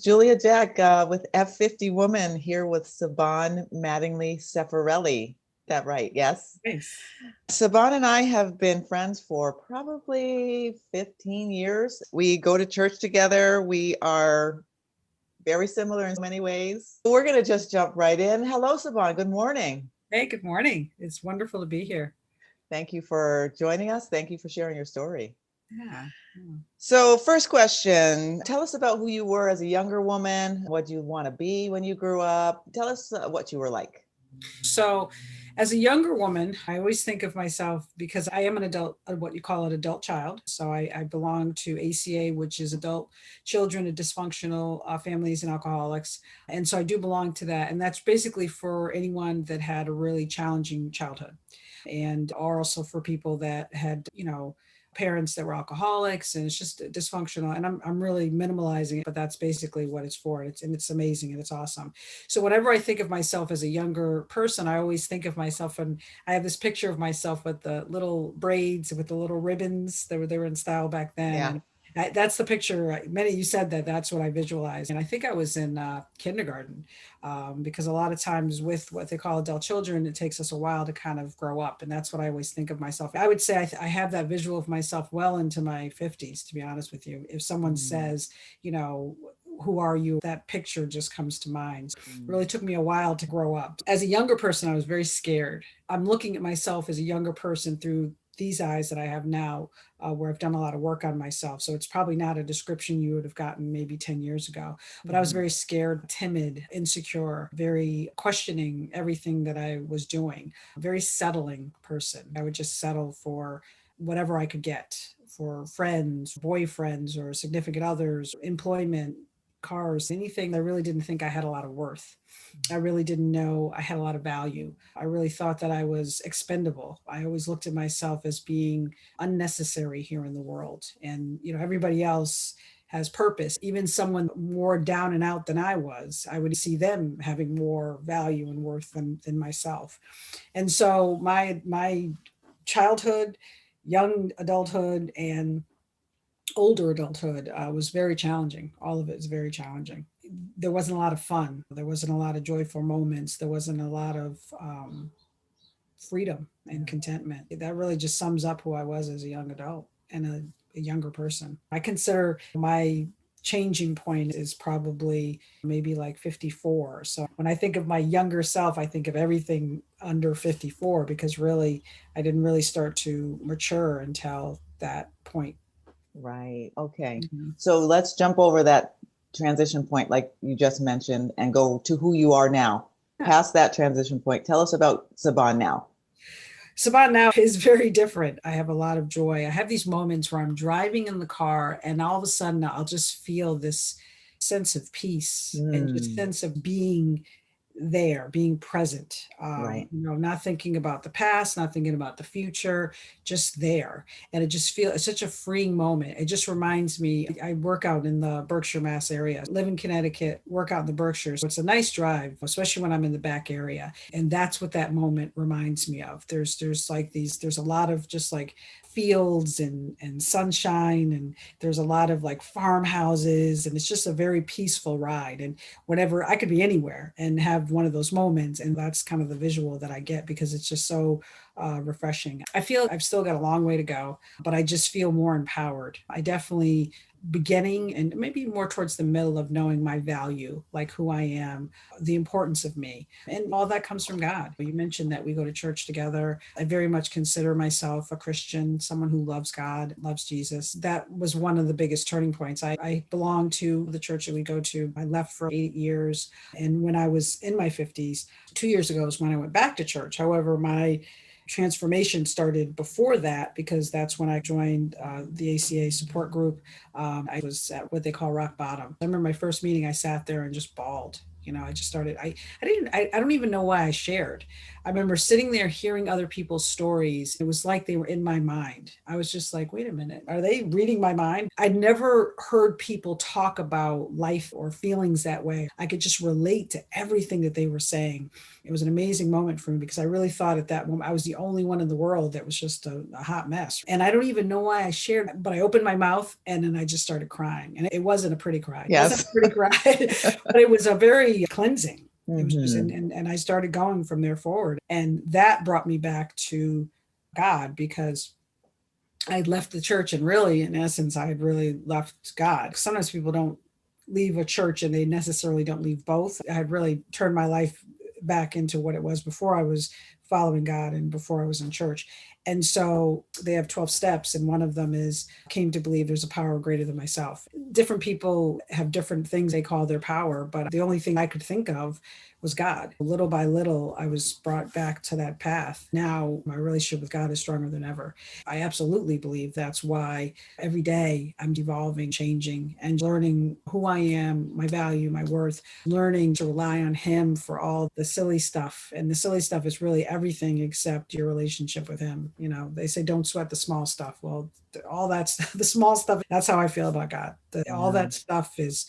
Julia Jack with F50Woman here with Saban Mattingly Cefarelli. That right? Yes. Nice. Saban and I have been friends for probably 15 years. We go to church together. We are very similar in many ways. We're going to just jump right in. Hello, Saban. Good morning. Hey, good morning. It's wonderful to be here. Thank you for joining us. Thank you for sharing your story. Yeah. So, first question, tell us about who you were as a younger woman, what you want to be when you grew up. Tell us what you were like. So, as a younger woman, I always think of myself because I am an adult, what you call an adult child. So, I belong to ACA, which is adult children of dysfunctional families and alcoholics. And so I do belong to that. And that's basically for anyone that had a really challenging childhood and also for people that had, parents that were alcoholics, and it's just dysfunctional. And I'm really minimalizing it, but that's basically what it's for. It's amazing and it's awesome. So whenever I think of myself as a younger person, I always think of myself, and I have this picture of myself with the little braids, with the little ribbons. They were in style back then. Yeah. And that's the picture. Many of you said that's what I visualized. And I think I was in kindergarten because a lot of times with what they call adult children, it takes us a while to kind of grow up. And that's what I always think of myself. I would say I have that visual of myself well into my 50s, to be honest with you. If someone says, who are you? That picture just comes to mind. It really took me a while to grow up. As a younger person, I was very scared. I'm looking at myself as a younger person through these eyes that I have now, where I've done a lot of work on myself. So it's probably not a description you would have gotten maybe 10 years ago, but I was very scared, timid, insecure, very questioning everything that I was doing, a very settling person. I would just settle for whatever I could get, for friends, boyfriends, or significant others, employment, cars, anything. I really didn't think I had a lot of worth. I really didn't know I had a lot of value. I really thought that I was expendable. I always looked at myself as being unnecessary here in the world. And, everybody else has purpose. Even someone more down and out than I was, I would see them having more value and worth than myself. And so my childhood, young adulthood, and older adulthood was very challenging. All of it is very challenging. There wasn't a lot of fun. There wasn't a lot of joyful moments. There wasn't a lot of freedom and contentment. That really just sums up who I was as a young adult and a younger person. I consider my changing point is probably maybe like 54. So when I think of my younger self, I think of everything under 54 because really I didn't really start to mature until that point. Right. Okay. Mhm. So let's jump over that transition point, like you just mentioned, and go to who you are now. Yeah. Past that transition point, tell us about Saban now. Saban now is very different. I have a lot of joy. I have these moments where I'm driving in the car and all of a sudden I'll just feel this sense of peace and just sense of being there, being present, Right. not thinking about the past, not thinking about the future, just there. And it just feels it's such a freeing moment. It just reminds me, I work out in the Berkshire, Mass area, live in Connecticut, work out in the Berkshires. It's a nice drive, especially when I'm in the back area. And that's what that moment reminds me of. There's a lot of just like fields and sunshine, and there's a lot of like farmhouses, and it's just a very peaceful ride. And whenever I could be anywhere and have one of those moments, and that's kind of the visual that I get because it's just so refreshing. I feel I've still got a long way to go, but I just feel more empowered. I definitely beginning and maybe more towards the middle of knowing my value, like who I am, the importance of me. And all that comes from God. You mentioned that we go to church together. I very much consider myself a Christian, someone who loves God, loves Jesus. That was one of the biggest turning points. I belong to the church that we go to. I left for 8 years. And when I was in my 50s, 2 years ago is when I went back to church. However, my transformation started before that because that's when I joined the ACA support group. I was at what they call rock bottom. I remember my first meeting, I sat there and just bawled. I just started, I don't even know why I shared. I remember sitting there hearing other people's stories. It was like they were in my mind. I was just like, wait a minute, are they reading my mind? I'd never heard people talk about life or feelings that way. I could just relate to everything that they were saying. It was an amazing moment for me because I really thought at that moment I was the only one in the world that was just a hot mess. And I don't even know why I shared, but I opened my mouth and then I just started crying. And it wasn't a pretty cry. It wasn't Yes. a pretty cry, but it was a very cleansing. It was just, Mhm. and I started going from there forward. And that brought me back to God because I had left the church and really, in essence, I had really left God. Sometimes people don't leave a church and they necessarily don't leave both. I had really turned my life back into what it was before I was following God and before I was in church. And so they have 12 steps, and one of them is came to believe there's a power greater than myself. Different people have different things they call their power, but the only thing I could think of was God. Little by little, I was brought back to that path. Now my relationship with God is stronger than ever. I absolutely believe that's why every day I'm evolving, changing, and learning who I am, my value, my worth, learning to rely on Him for all the silly stuff. And the silly stuff is really everything except your relationship with Him. They say don't sweat the small stuff. Well, all that's the small stuff. That's how I feel about God. All that stuff is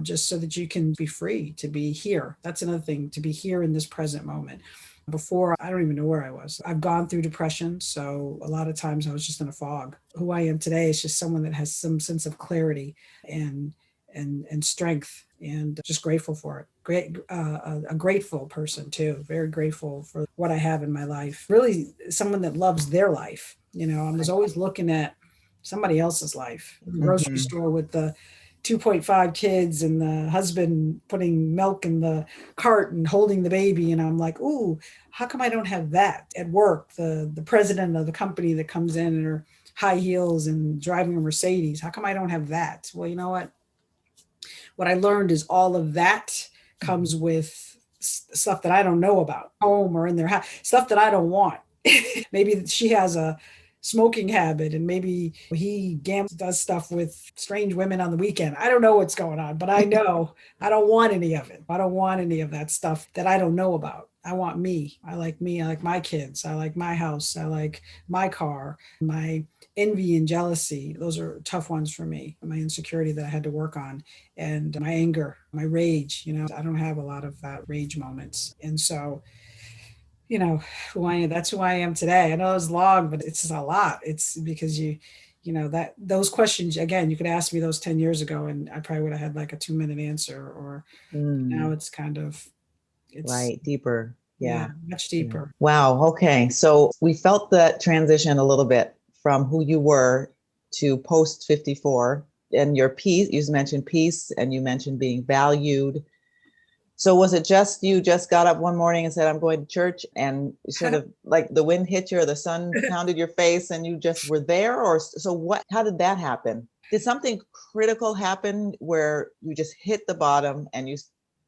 just so that you can be free to be here. That's another thing, to be here in this present moment. Before, I don't even know where I was. I've gone through depression. So a lot of times I was just in a fog. Who I am today is just someone that has some sense of clarity and strength, and just grateful for it. A grateful person too. Very grateful for what I have in my life. Really someone that loves their life. I was always looking at somebody else's life. Grocery Mhm. store with the 2.5 kids and the husband putting milk in the cart and holding the baby. And I'm like, ooh, how come I don't have that at work? The president of the company that comes in in her high heels and driving a Mercedes. How come I don't have that? Well, you know what? What I learned is all of that comes with stuff that I don't know about, home or in their house, stuff that I don't want. Maybe she has a smoking habit, and maybe he gambles, does stuff with strange women on the weekend. I don't know what's going on, but I know I don't want any of it. I don't want any of that stuff that I don't know about. I want me. I like me. I like my kids. I like my house. I like my car, my envy and jealousy. Those are tough ones for me. My insecurity that I had to work on, and my anger, my rage. I don't have a lot of that rage moments. And so, who I am, that's who I am today. I know it's long, but it's a lot. It's because that those questions, again, you could ask me those 10 years ago and I probably would have had like a 2-minute answer, or now Mm. it's kind of, it's, Right. Deeper. yeah, Yeah. much Yeah. deeper. Wow. Okay. So we felt that transition a little bit from who you were to post 54, and your peace. You mentioned peace and you mentioned being valued. So was it just you just got up one morning and said, I'm going to church, and sort of like the wind hit you or the sun pounded your face and you just were there? Or so what, how did that happen? Did something critical happen where you just hit the bottom and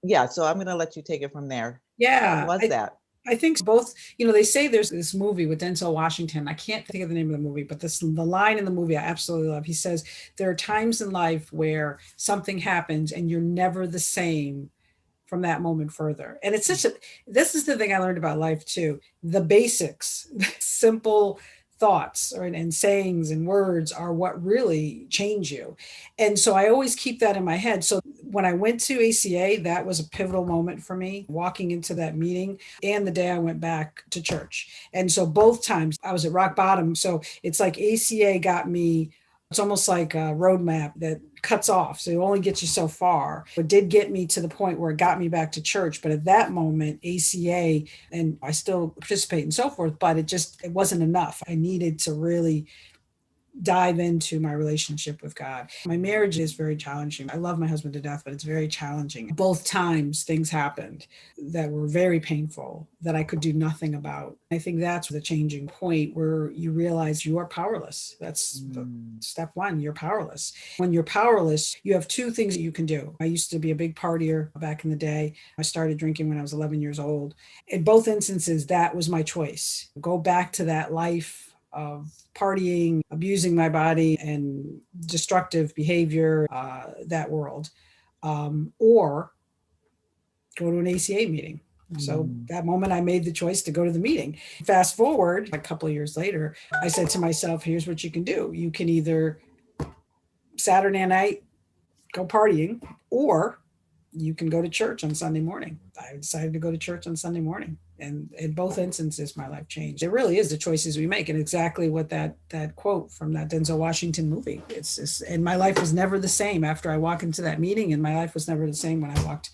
yeah, so I'm going to let you take it from there. What Yeah. was that? I think both, they say there's this movie with Denzel Washington. I can't think of the name of the movie, but the line in the movie I absolutely love. He says, there are times in life where something happens and you're never the same from that moment further. And this is the thing I learned about life too. The basics, the simple thoughts and sayings and words are what really change you. And so I always keep that in my head. So when I went to ACA, that was a pivotal moment for me, walking into that meeting and the day I went back to church. And so both times I was at rock bottom. So it's like ACA got me, it's almost like a roadmap that cuts off. So it only gets you so far. It did get me to the point where it got me back to church. But at that moment, ACA, and I still participate and so forth, but it wasn't enough. I needed to really dive into my relationship with God. My marriage is very challenging. I love my husband to death, but it's very challenging. Both times things happened that were very painful that I could do nothing about. I think that's the changing point where you realize you are powerless. That's step one, you're powerless. When you're powerless, you have two things that you can do. I used to be a big partier back in the day. I started drinking when I was 11 years old. In both instances, that was my choice. Go back to that life of partying, abusing my body, and destructive behavior, that world. Or go to an ACA meeting. So Mm. that moment I made the choice to go to the meeting. Fast forward a couple of years later, I said to myself, here's what you can do. You can either Saturday night go partying, or you can go to church on Sunday morning. I decided to go to church on Sunday morning. And in both instances, my life changed. It really is the choices we make. And exactly what that quote from that Denzel Washington movie. And my life was never the same after I walked into that meeting, and my life was never the same when I walked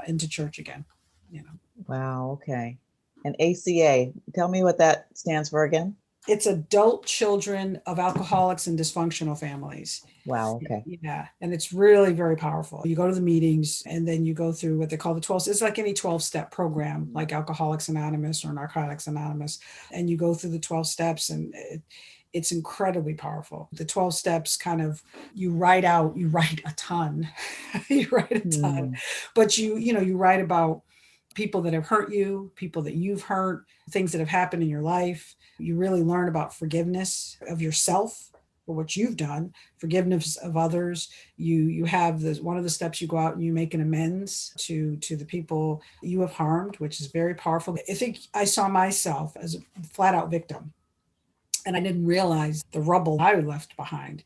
into church again. Wow. Okay. And ACA, tell me what that stands for again. It's adult children of alcoholics and dysfunctional families. Wow. Okay. Yeah. And it's really very powerful. You go to the meetings and then you go through what they call the 12. It's like any 12-step program, like Alcoholics Anonymous or Narcotics Anonymous. And you go through the 12 steps, and it's incredibly powerful. The 12 steps kind of, you write a ton, but you write about people that have hurt you, people that you've hurt, things that have happened in your life. You really learn about forgiveness of yourself for what you've done, forgiveness of others. You have one of the steps, you go out and you make an amends to the people you have harmed, which is very powerful. I think I saw myself as a flat out victim, and I didn't realize the rubble I left behind.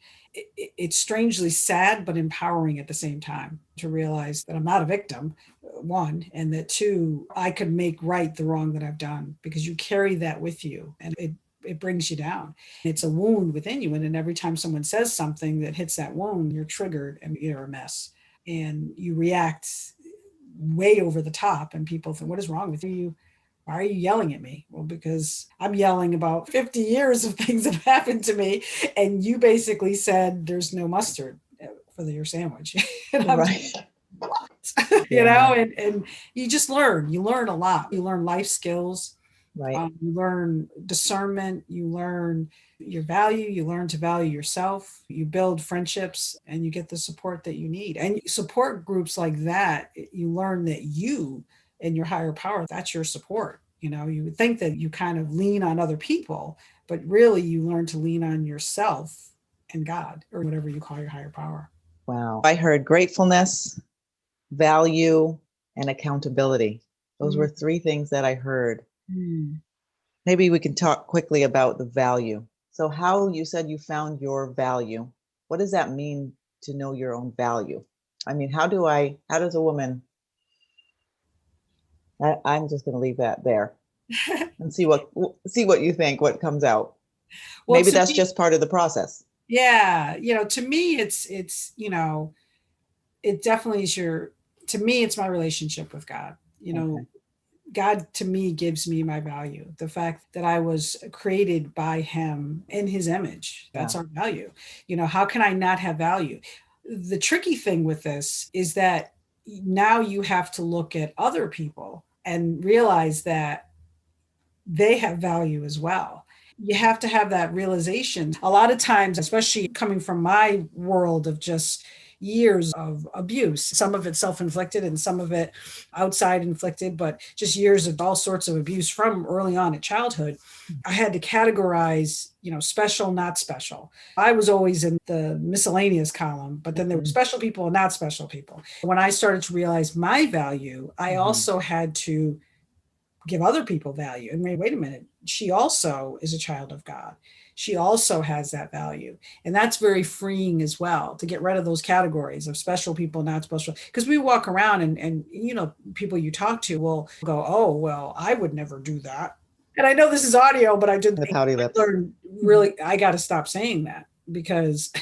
It's strangely sad, but empowering at the same time to realize that I'm not a victim, one, and that two, I could make right the wrong that I've done, because you carry that with you, and it brings you down. It's a wound within you. And then every time someone says something that hits that wound, you're triggered and you're a mess, and you react way over the top, and people think, what is wrong with you? Why are you yelling at me? Well, because I'm yelling about 50 years of things that have happened to me. And you basically said, there's no mustard for your sandwich. And I'm Right. what? And you just learn. You learn a lot. You learn life skills. Right. You learn discernment. You learn your value. You learn to value yourself. You build friendships, and you get the support that you need. And support groups like that, you learn that you and your higher power, that's your support. You would think that you kind of lean on other people, but really you learn to lean on yourself and God, or whatever you call your higher power. Wow. I heard gratefulness, value, and accountability. Those were three things that I heard. Maybe we can talk quickly about the value. So how you said you found your value. What does that mean to know your own value? I mean, how does a woman, I'm just going to leave that there and see what you think, what comes out. Well, maybe that's just part of the process. Yeah. To me, it's it definitely is to me, it's my relationship with God. Okay. God to me gives me my value. The fact that I was created by him in his image, that's our value. How can I not have value? The tricky thing with this is that now you have to look at other people and realize that they have value as well. You have to have that realization. A lot of times, especially coming from my world of just years of abuse, some of it self-inflicted and some of it outside inflicted, but just years of all sorts of abuse from early on in childhood, I had to categorize, special, not special. I was always in the miscellaneous column, but then there were special people and not special people. When I started to realize my value, I also had to give other people value. And wait a minute, she also is a child of God. She also has that value. And that's very freeing as well, to get rid of those categories of special people, not special. Because we walk around and people you talk to will go, oh, well, I would never do that. And I know this is audio, but I did learn, really, I got to stop saying that, because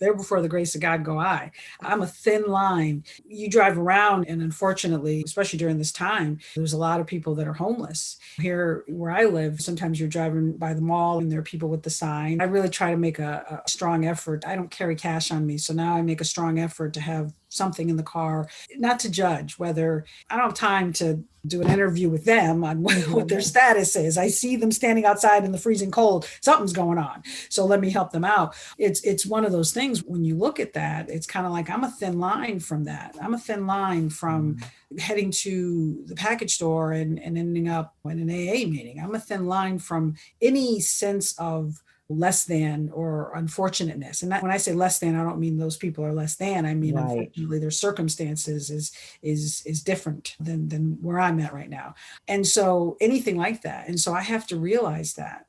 there before the grace of God go I. I'm a thin line. You drive around, and unfortunately, especially during this time, there's a lot of people that are homeless. Here where I live, sometimes you're driving by the mall and there are people with the sign. I really try to make a strong effort. I don't carry cash on me, so now I make a strong effort to have something in the car, not to judge whether I don't have time to do an interview with them on what their status is. I see them standing outside in the freezing cold. Something's going on. So let me help them out. It's one of those things when you look at that, it's kind of like I'm a thin line from that. I'm a thin line from heading to the package store and ending up in an AA meeting. I'm a thin line from any sense of less than or unfortunateness. And when I say less than, I don't mean those people are less than. I mean, Right. unfortunately, their circumstances is different than where I'm at right now. And so anything like that. And so I have to realize that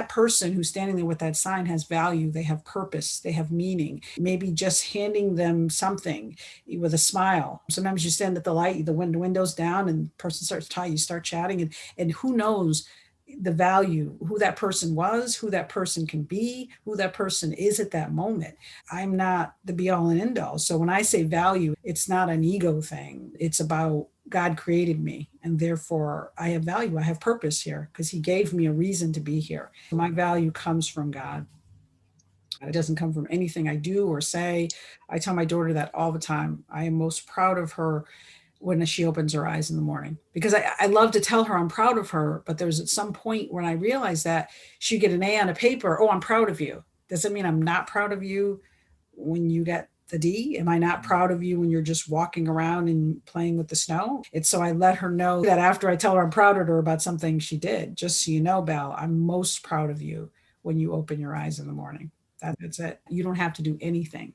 person who's standing there with that sign has value. They have purpose. They have meaning. Maybe just handing them something with a smile. Sometimes you stand at the light, the window's down, and the person starts talking. You start chatting, and who knows the value, who that person was, who that person can be, who that person is at that moment. I'm not the be all and end all. So when I say value, it's not an ego thing. It's about God created me, and therefore I have value. I have purpose here because he gave me a reason to be here. My value comes from God. It doesn't come from anything I do or say. I tell my daughter that all the time. I am most proud of her when she opens her eyes in the morning, because I love to tell her I'm proud of her. But there's at some point when I realized that she'd get an A on a paper. Oh, I'm proud of you. Does it mean I'm not proud of you when you get the D? Am I not proud of you when you're just walking around and playing with the snow? It's so I let her know that after I tell her I'm proud of her about something she did. Just so you know, Belle, I'm most proud of you when you open your eyes in the morning. That's it. You don't have to do anything.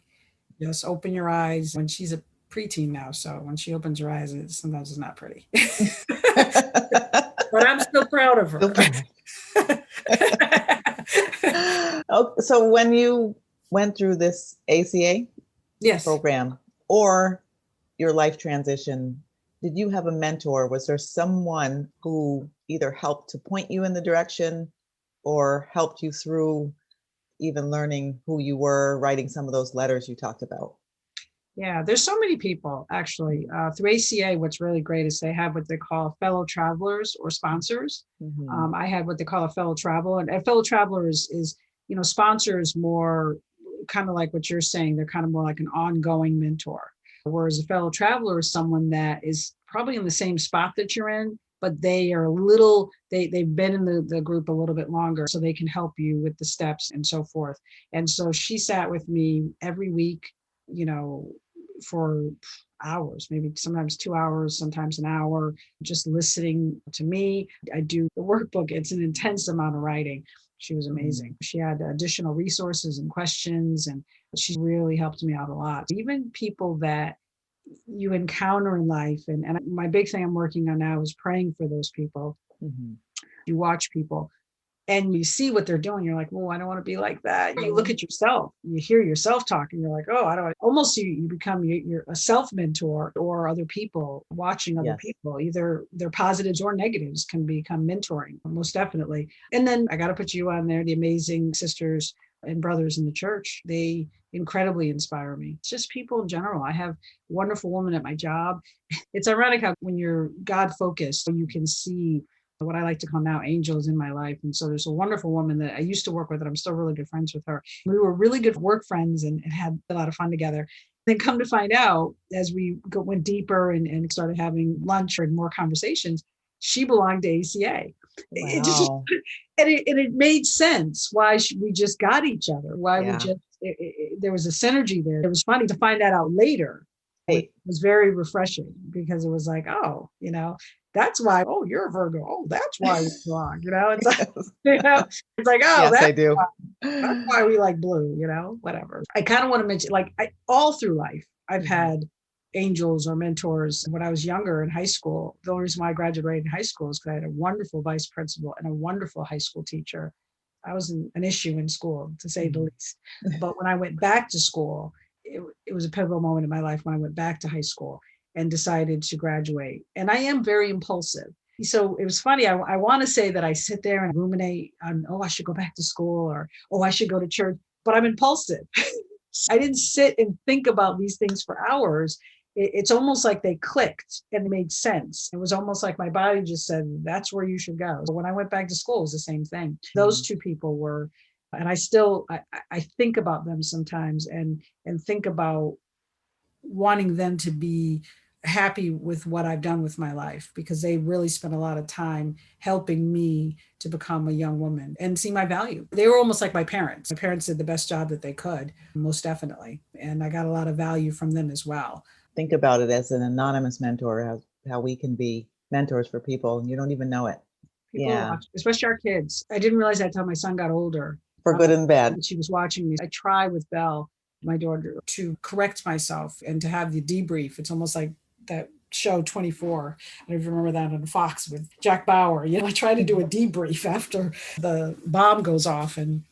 Just open your eyes. When she's a preteen now, so when she opens her eyes, sometimes it's not pretty. But I'm still proud of her. Oh, so when you went through this ACA Yes. program or your life transition, did you have a mentor? Was there someone who either helped to point you in the direction or helped you through even learning who you were, writing some of those letters you talked about? Yeah, there's so many people actually. Through ACA, what's really great is they have what they call fellow travelers or sponsors. Mm-hmm. I had what they call a fellow traveler, and a fellow traveler is sponsors more kind of like what you're saying. They're kind of more like an ongoing mentor, whereas a fellow traveler is someone that is probably in the same spot that you're in, but they are they've been in the group a little bit longer, so they can help you with the steps and so forth. And so she sat with me every week, for hours, maybe sometimes 2 hours, sometimes an hour, just listening to me. I do the workbook. It's an intense amount of writing. She was amazing. She had additional resources and questions, and she really helped me out a lot. Even people that you encounter in life. And my big thing I'm working on now is praying for those people. Mm-hmm. You watch people and you see what they're doing. You're like, oh, I don't want to be like that. You look at yourself, you hear yourself talking. You're like, oh, I don't. Almost you become you're a self mentor, or other people watching other people. Either their positives or negatives can become mentoring, most definitely. And then I got to put you on there, the amazing sisters and brothers in the church. They incredibly inspire me. It's just people in general. I have a wonderful woman at my job. It's ironic how when you're God focused, you can see what I like to call now angels in my life. And so there's a wonderful woman that I used to work with, and I'm still really good friends with her. We were really good work friends and had a lot of fun together. Then come to find out, as we went deeper and started having lunch and more conversations, she belonged to ACA. Wow. It made sense why we just got each other, why we just, there was a synergy there. It was funny to find that out later. It was very refreshing because it was like, oh, that's why, oh, you're a Virgo. Oh, that's why we belong. It's like, it's like, oh, yes, I do. That's why we like blue, whatever. I kind of want to mention, all through life, I've had angels or mentors. When I was younger in high school, the only reason why I graduated in high school is because I had a wonderful vice principal and a wonderful high school teacher. I was an issue in school, to say the least. But when I went back to school, it was a pivotal moment in my life when I went back to high school and decided to graduate. And I am very impulsive. So it was funny. I want to say that I sit there and ruminate on, oh, I should go back to school, or, oh, I should go to church, but I'm impulsive. I didn't sit and think about these things for hours. It's almost like they clicked and made sense. It was almost like my body just said, that's where you should go. So when I went back to school, it was the same thing. Those two people were, and I think about them sometimes and think about wanting them to be happy with what I've done with my life, because they really spent a lot of time helping me to become a young woman and see my value. They were almost like my parents. My parents did the best job that they could, most definitely. And I got a lot of value from them as well. Think about it as an anonymous mentor, how we can be mentors for people and you don't even know it. People are Yeah. watching, especially our kids. I didn't realize that until my son got older. For good and bad. She was watching me. I try with Belle, my daughter, to correct myself and to have the debrief. It's almost like that show 24. I don't even remember that on Fox with Jack Bauer. I try to do a debrief after the bomb goes off and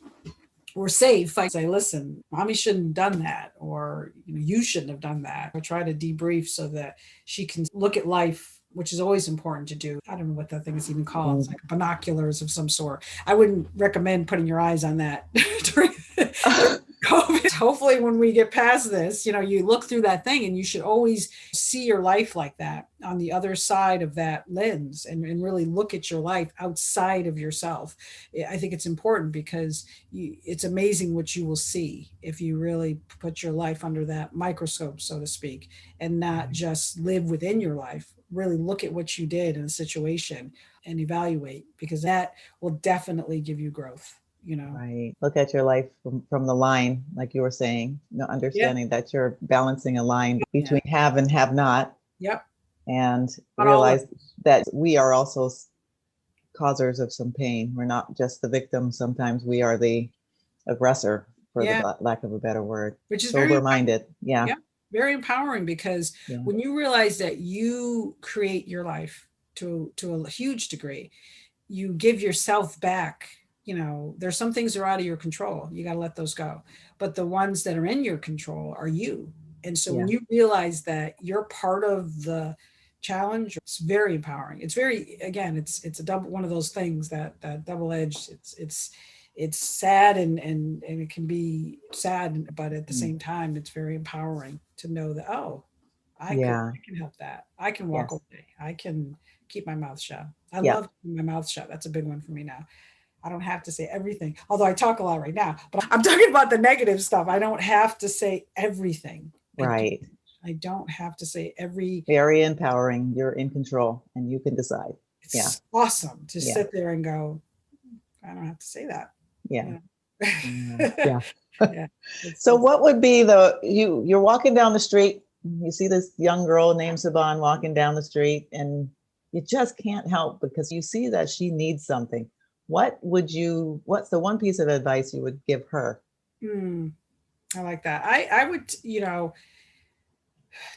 we're safe. I say, listen, mommy shouldn't have done that, or you shouldn't have done that. I try to debrief so that she can look at life, which is always important to do. I don't know what that thing is even called. It's like binoculars of some sort. I wouldn't recommend putting your eyes on that during COVID. Hopefully when we get past this, you look through that thing, and you should always see your life like that, on the other side of that lens, and really look at your life outside of yourself. I think it's important because it's amazing what you will see if you really put your life under that microscope, so to speak, and not just live within your life. Really look at what you did in a situation and evaluate, because that will definitely give you growth. Right. Look at your life from the line, like you were saying, understanding that you're balancing a line between have and have not. Yep. And realize that we are also causers of some pain. We're not just the victim. Sometimes we are the aggressor, for the lack of a better word. Which is sober-minded. Very empowering, because when you realize that you create your life to a huge degree, you give yourself back. There's some things that are out of your control. You got to let those go. But the ones that are in your control are you. And so when you realize that you're part of the challenge, it's very empowering. It's very, again, it's a double, one of those things that double-edged. It's sad and it can be sad, but at the same time, it's very empowering to know that, I can help that. I can walk away. I can keep my mouth shut. I love keeping my mouth shut. That's a big one for me now. I don't have to say everything, although I talk a lot right now, but I'm talking about the negative stuff. I don't have to say everything. Right. I don't have to say very empowering. You're in control and you can decide. It's awesome to sit there and go, I don't have to say that. So what would be you're walking down the street, you see this young girl named Saban walking down the street, and you just can't help because you see that she needs something. What's the one piece of advice you would give her? I like that. I would,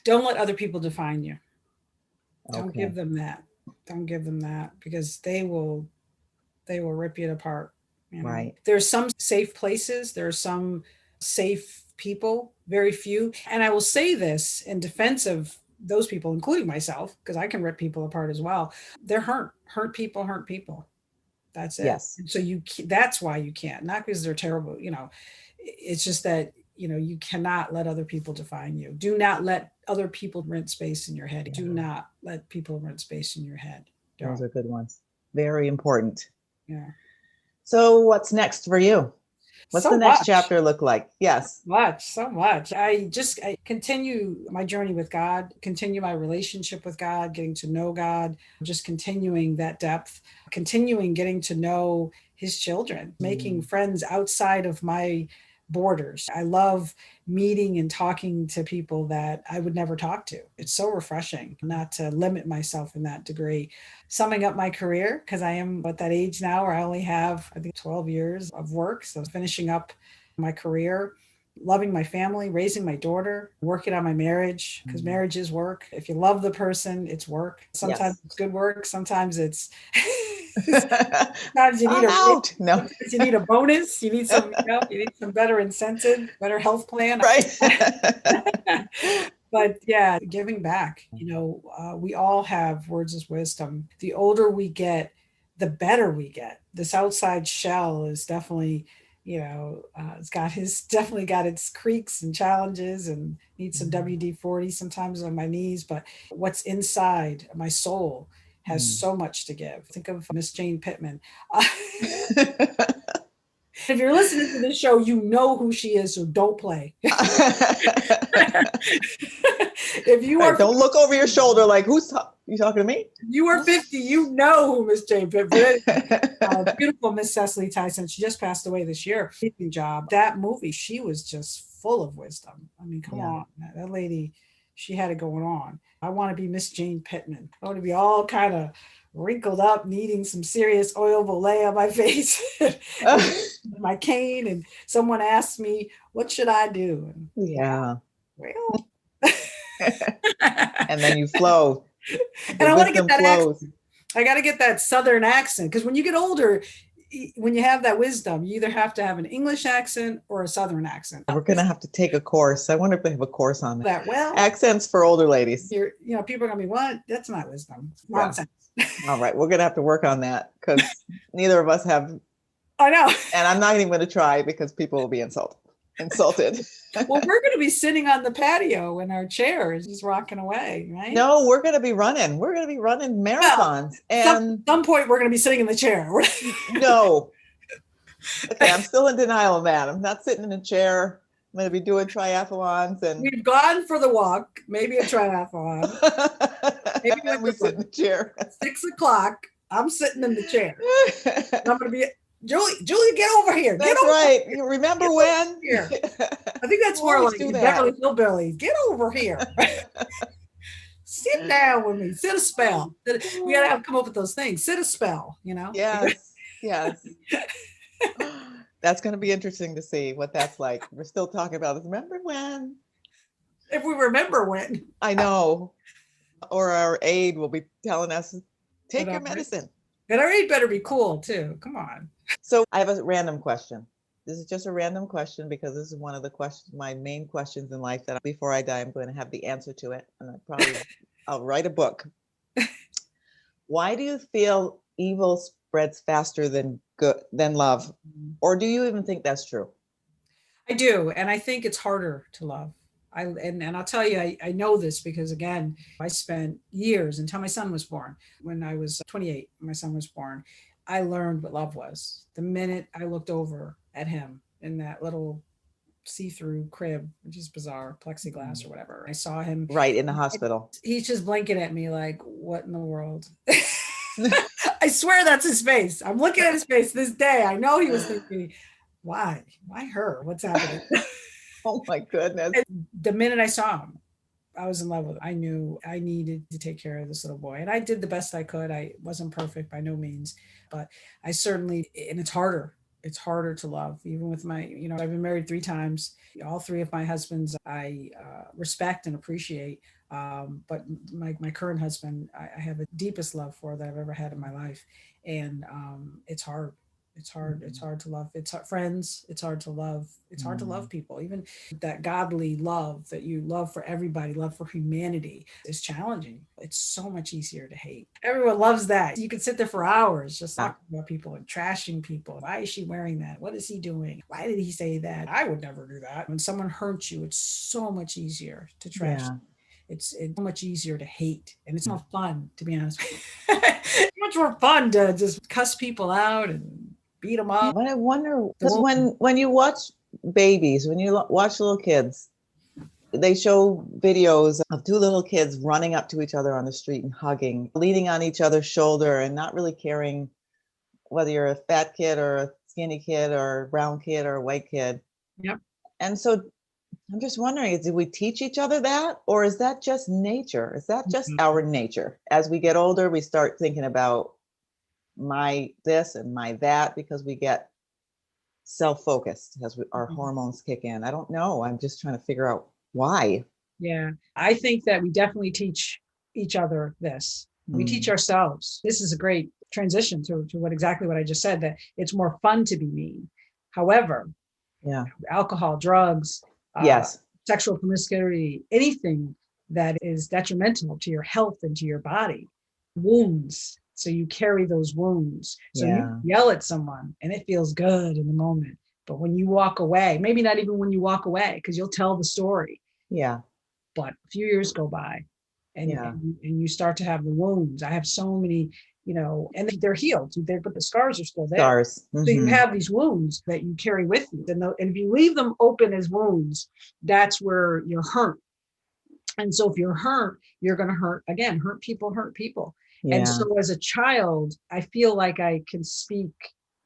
don't let other people define you. Don't give them that. Don't give them that, because they will rip you apart. Right. There's some safe places. There are some safe people, very few. And I will say this in defense of those people, including myself, because I can rip people apart as well. They're hurt people. That's it. Yes. So that's why you can't, not because they're terrible, it's just that, you cannot let other people define you. Do not let other people rent space in your head. Do not let people rent space in your head. Those are good ones. Very important. Yeah. So what's next for you? What's the next chapter look like? Yes. So much. I continue my journey with God, continue my relationship with God, getting to know God, just continuing that depth, continuing getting to know his children, making friends outside of my borders. I love meeting and talking to people that I would never talk to. It's so refreshing not to limit myself in that degree. Summing up my career, because I am at that age now where I only have, I think, 12 years of work. So finishing up my career, loving my family, raising my daughter, working on my marriage, because marriage is work. If you love the person, it's work. Sometimes it's good work. Sometimes it's sometimes you need a bonus. You need some, you need some better incentive, better health plan. Right. But giving back, we all have words of wisdom. The older we get, the better we get. This outside shell is definitely, it's definitely got its creaks and challenges, and needs some WD-40 sometimes on my knees. But what's inside my soul has so much to give. Think of Miss Jane Pittman. If you're listening to this show, you know who she is, so don't play. If you are, don't look over your shoulder like, you talking to me? You are 50, you know who Miss Jane Pittman is. Beautiful Miss Cecily Tyson. She just passed away this year. Amazing job. That movie, she was just full of wisdom. I mean, come on. That lady, she had it going on. I want to be Miss Jane Pittman. I want to be all kind of wrinkled up, needing some serious oil Olay on my face, my cane. And someone asked me, what should I do? And, Yeah. well, And then you flow. and The I want to get wisdom that flows. accent. I got to get that Southern accent, because when you get older, when you have that wisdom, you either have to have an English accent or a Southern accent. We're going to have to take a course. I wonder if they have a course on that. Well, Accents for older ladies. People are going to be, what? That's not wisdom. Nonsense. Yeah. All right. We're going to have to work on that, because neither of us have. I know. And I'm not even going to try, because people will be insulted. Well, we're going to be sitting on the patio in our chairs, just rocking away, right? No, we're going to be running. We're going to be running marathons. Well, some point we're going to be sitting in the chair. No. Okay, I'm still in denial of that. I'm not sitting in a chair. I'm going to be doing triathlons. And we've gone for the walk, maybe a triathlon. Maybe we sit in the chair. 6 o'clock, I'm sitting in the chair. I'm going to be, Julie, get over here. That's right. You remember when? Here. I think that's more like Beverly Hillbillies. Get over here. Sit down with me. Sit a spell. We got to come up with those things. Sit a spell, Yes. Yes. That's going to be interesting to see what that's like. We're still talking about this. Remember when? If we remember when. I know. Or our aide will be telling us, take your medicine. And our aide better be cool too. Come on. So I have a random question. This is just a random question, because this is one of the questions, my main questions in life, that before I die, I'm going to have the answer to it. And I'll write a book. Why do you feel evil spreads faster than love? Or do you even think that's true? I do. And I think it's harder to love. And I'll tell you, I know this because, again, I spent years until my son was born. When I was 28, my son was born, I learned what love was. The minute I looked over at him in that little see-through crib, which is bizarre, plexiglass or whatever, I saw him. Right, in the hospital. He's just blinking at me like, what in the world? I swear that's his face. I'm looking at his face this day. I know he was thinking, why? Why her? What's happening? Oh my goodness. And the minute I saw him, I was in love with him. I knew I needed to take care of this little boy. And I did the best I could. I wasn't perfect by no means, but I certainly, and it's harder. It's harder to love, even with my, I've been married 3 times. All 3 of my husbands I respect and appreciate. But my current husband, I have the deepest love for that I've ever had in my life. And it's hard. It's hard. It's hard to love. It's hard, friends. It's hard to love. It's hard to love people. Even that godly love that you love for everybody, love for humanity, is challenging. It's so much easier to hate. Everyone loves that. You can sit there for hours just talking about people and trashing people. Why is she wearing that? What is he doing? Why did he say that? I would never do that. When someone hurts you, it's so much easier to trash. Yeah. It's so much easier to hate, and it's not fun, to be honest with you. It's much more fun to just cuss people out and beat them up. But I wonder, because when you watch babies, when you watch little kids, they show videos of 2 little kids running up to each other on the street and hugging, leaning on each other's shoulder and not really caring whether you're a fat kid or a skinny kid or a brown kid or a white kid. Yep. And so I'm just wondering, did we teach each other that? Or is that just nature? Is that just our nature? As we get older, we start thinking about my this and my that, because we get self-focused as our hormones kick in. I don't know. I'm just trying to figure out why. Yeah, I think that we definitely teach each other this. We teach ourselves. This is a great transition to exactly what I just said, that it's more fun to be mean. However, alcohol, drugs, yes, sexual promiscuity, anything that is detrimental to your health and to your body, wounds. So you carry those wounds. So you yell at someone and it feels good in the moment. But when you walk away, maybe not even when you walk away, because you'll tell the story. Yeah. But a few years go by and you start to have the wounds. I have so many, and they're healed, but the scars are still there. Scars. Mm-hmm. So you have these wounds that you carry with you. And if you leave them open as wounds, that's where you're hurt. And so if you're hurt, you're going to hurt again. Hurt people. Yeah. And so as a child, I feel like I can speak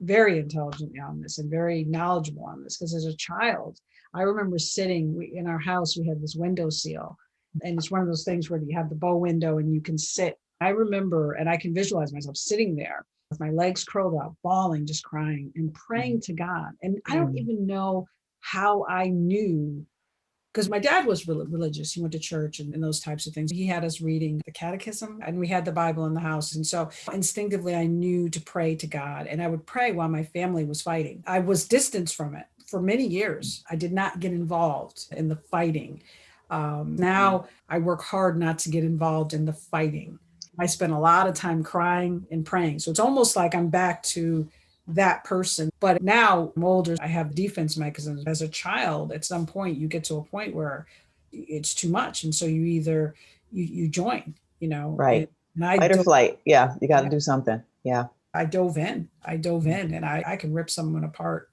very intelligently on this and very knowledgeable on this, because as a child, I remember sitting in our house, we had this window seal, and it's one of those things where you have the bow window and you can sit I remember, and I can visualize myself sitting there with my legs curled up, bawling, just crying and praying to God. And I don't even know how I knew, because my dad was religious. He went to church and those types of things. He had us reading the catechism, and we had the Bible in the house. And so instinctively, I knew to pray to God, and I would pray while my family was fighting. I was distanced from it for many years. I did not get involved in the fighting. Now I work hard not to get involved in the fighting. I spend a lot of time crying and praying. So it's almost like I'm back to that person. But now I'm older, I have defense mechanisms. As a child, at some point, you get to a point where it's too much. And so you either you join, Right. And I Fight or flight. Yeah. You got to do something. Yeah. I dove in and I can rip someone apart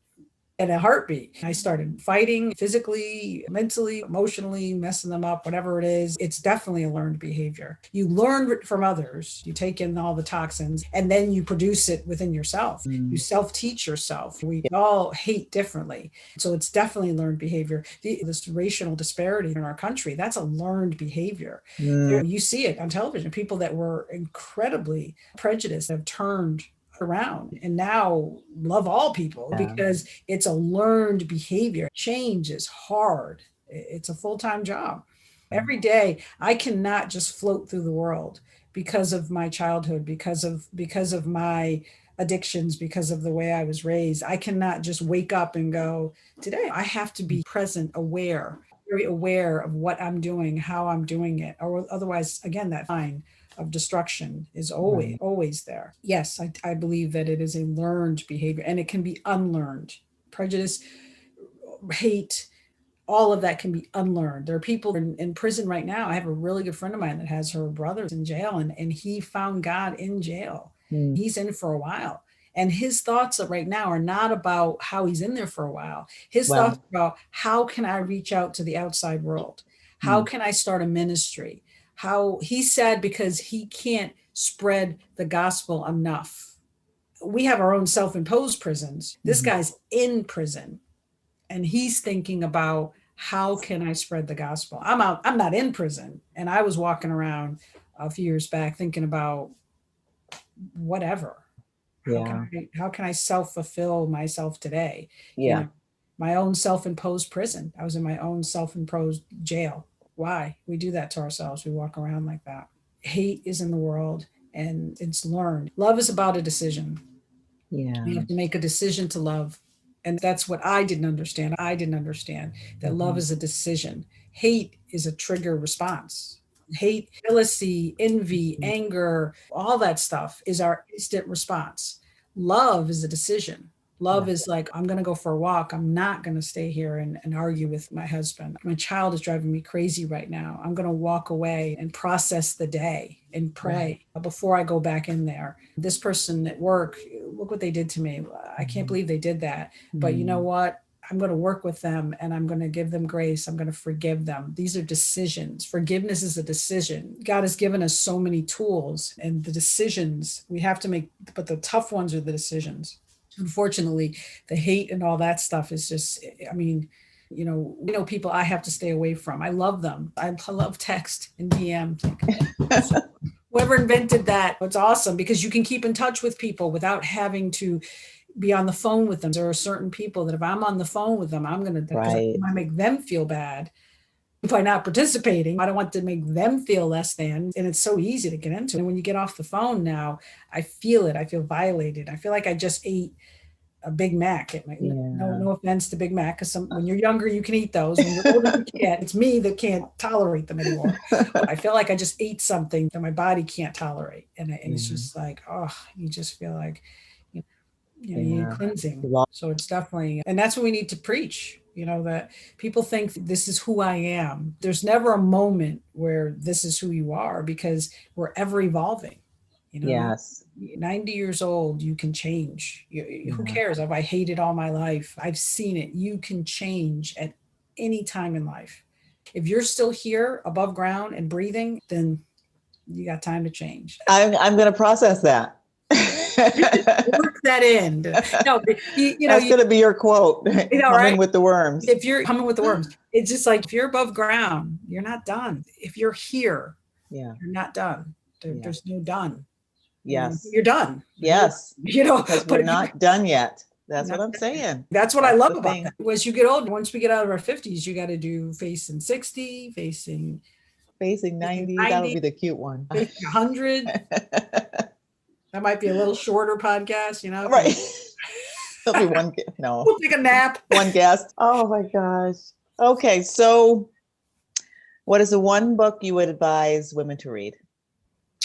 in a heartbeat. I started fighting physically, mentally, emotionally, messing them up, whatever it is. It's definitely a learned behavior. You learn from others, you take in all the toxins, and then you produce it within yourself. You self-teach yourself. We all hate differently. So it's definitely learned behavior. This racial disparity in our country, that's a learned behavior. You see it on television. People that were incredibly prejudiced have turned around and now love all people because it's a learned behavior. Change is hard. It's a full-time job. Every day I cannot just float through the world because of my childhood, because of my addictions, because of the way I was raised. I cannot just wake up and go, today I have to be present, aware, very aware of what I'm doing, how I'm doing it, or otherwise, again, that line of destruction is always there. Yes, I believe that it is a learned behavior, and it can be unlearned. Prejudice, hate, all of that can be unlearned. There are people in prison right now. I have a really good friend of mine that has her brothers in jail, and he found God in jail. He's in for a while. And his thoughts right now are not about how he's in there for a while. His thoughts are about, how can I reach out to the outside world? How can I start a ministry? How he's sad because he can't spread the gospel enough. We have our own self-imposed prisons. This guy's in prison, and he's thinking about, how can I spread the gospel? I'm not in prison. And I was walking around a few years back thinking about whatever. How can I self-fulfill myself today? My own self-imposed prison. I was in my own self-imposed jail. Why? We do that to ourselves. We walk around like that. Hate is in the world, and it's learned. Love is about a decision. You have to make a decision to love. And that's what I didn't understand. I didn't understand that love is a decision. Hate is a trigger response. Hate, jealousy, envy, anger, all that stuff is our instant response. Love is a decision. Love is like, I'm going to go for a walk. I'm not going to stay here and argue with my husband. My child is driving me crazy right now. I'm going to walk away and process the day and pray before I go back in there. This person at work, look what they did to me. I can't believe they did that. But you know what? I'm going to work with them, and I'm going to give them grace. I'm going to forgive them. These are decisions. Forgiveness is a decision. God has given us so many tools, and the decisions we have to make, but the tough ones are the decisions. Unfortunately, the hate and all that stuff is just, people I have to stay away from. I love them. I love text and DM. Whoever invented that, it's awesome, because you can keep in touch with people without having to be on the phone with them. There are certain people that if I'm on the phone with them, I'm going to make them feel bad by not participating. I don't want to make them feel less than. And it's so easy to get into. And when you get off the phone now, I feel it. I feel violated. I feel like I just ate a Big Mac. No offense to Big Mac, because when you're younger, you can eat those. When you're older, you can't. It's me that can't tolerate them anymore. But I feel like I just ate something that my body can't tolerate. And it's just like, you just feel like, you need cleansing. So it's definitely, and that's what we need to preach. That people think this is who I am. There's never a moment where this is who you are, because we're ever evolving. 90 years old, you can change. Who cares if I hated all my life? I've seen it. You can change at any time in life. If you're still here above ground and breathing, then you got time to change. I'm going to process that. Work that in. No, that's going to be your quote. Humming with the worms. If you're humming with the worms, it's just like, if you're above ground, you're not done. If you're here, you're not done. There's no done. Yes. You're done. Yes. Because but we're not done yet. That's what I'm done. saying. That's what I love the about thing. that. As you get older, once we get out of our 50s, you got to do facing 60, facing 90. That'll be the cute one. facing 100. That might be a little shorter podcast, Right. There'll be one. No. We'll take a nap. One guest. Oh my gosh. Okay. So what is the one book you would advise women to read?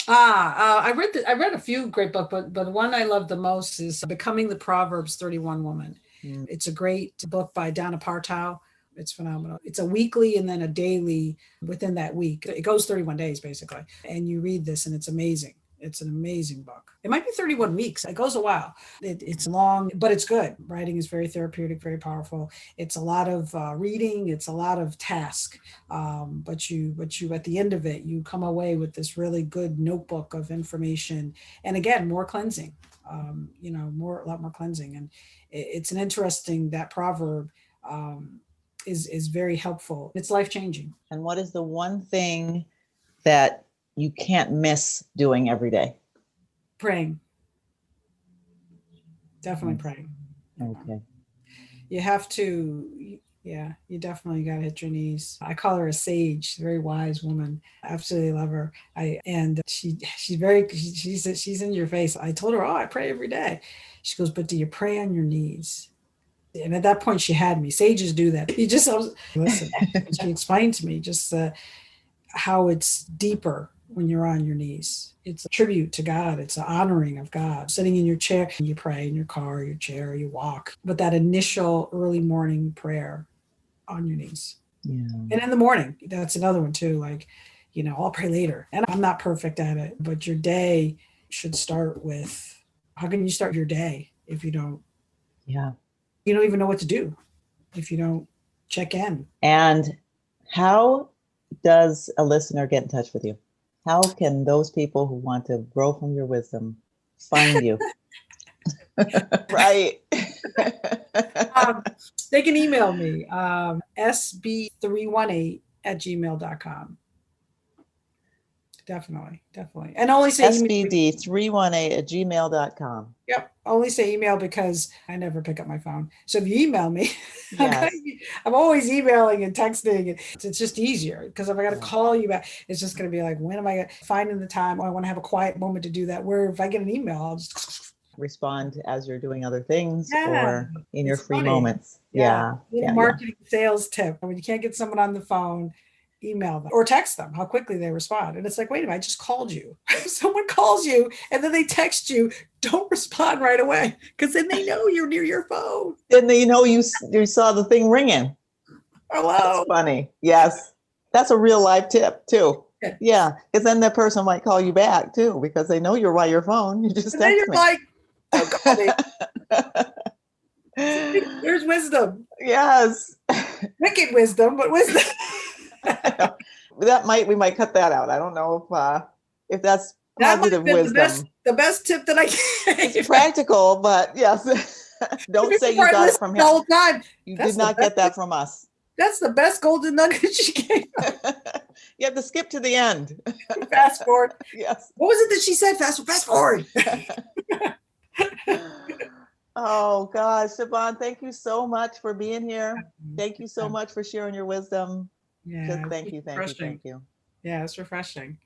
I read a few great books, but the one I love the most is Becoming the Proverbs 31 Woman. It's a great book by Donna Partow. It's phenomenal. It's a weekly and then a daily within that week. It goes 31 days basically. And you read this and it's amazing. It's an amazing book. It might be 31 weeks. It goes a while. It's long, but it's good. Writing is very therapeutic, very powerful. It's a lot of reading. It's a lot of task. But you at the end of it, you come away with this really good notebook of information. And again, more cleansing, a lot more cleansing. And it's an interesting, that proverb is very helpful. It's life-changing. And what is the one thing that you can't miss doing every day? Praying. Definitely praying. Okay. You have to, you definitely got to hit your knees. I call her a sage, very wise woman. I absolutely love her. She's in your face. I told her, I pray every day. She goes, but do you pray on your knees? And at that point she had me. Sages do that. Listen, she explained to me just how it's deeper when you're on your knees. It's a tribute to God. It's an honoring of God. Sitting in your chair, you pray in your car, your chair, you walk. But that initial early morning prayer on your knees. Yeah. And in the morning, that's another one too. Like, I'll pray later. And I'm not perfect at it, but your day should start with, how can you start your day if you don't? Yeah. You don't even know what to do if you don't check in. And how does a listener get in touch with you? How can those people who want to grow from your wisdom find you? Right. They can email me, sb318@gmail.com. Definitely. And only say SBD318@gmail.com. Yep. Only say email because I never pick up my phone. So if you email me, Yes. I'm always emailing and texting. It's just easier because if I got to call you back, it's just going to be like, when am I finding the time? I want to have a quiet moment to do that. Where if I get an email, I'll just respond as you're doing other things Yeah, or in your it's free funny. moments. Yeah. Yeah. Little marketing sales tip. When you can't get someone on the phone, email them or text them how quickly they respond. And it's like, wait a minute, I just called you. If someone calls you and then they text you, don't respond right away because then they know you're near your phone. Then they know you saw the thing ringing. Hello. That's funny. Yes. That's a real life tip too. Yeah. Because then that person might call you back too because they know you're by your phone. You just and then text you're me. like, don't call me. There's wisdom. Yes. Wicked wisdom, but wisdom. We might cut that out. I don't know if that's positive wisdom. The best tip that I can. It's practical, but yes. Don't say you got it from him. The whole time. You did not get that from us. That's the best golden nugget she gave us. You have to skip to the end. Fast forward. Yes. What was it that she said? Fast forward. Oh gosh, Siobhan, thank you so much for being here. Thank you so much for sharing your wisdom. Yeah. Just thank you. Yeah, it's refreshing.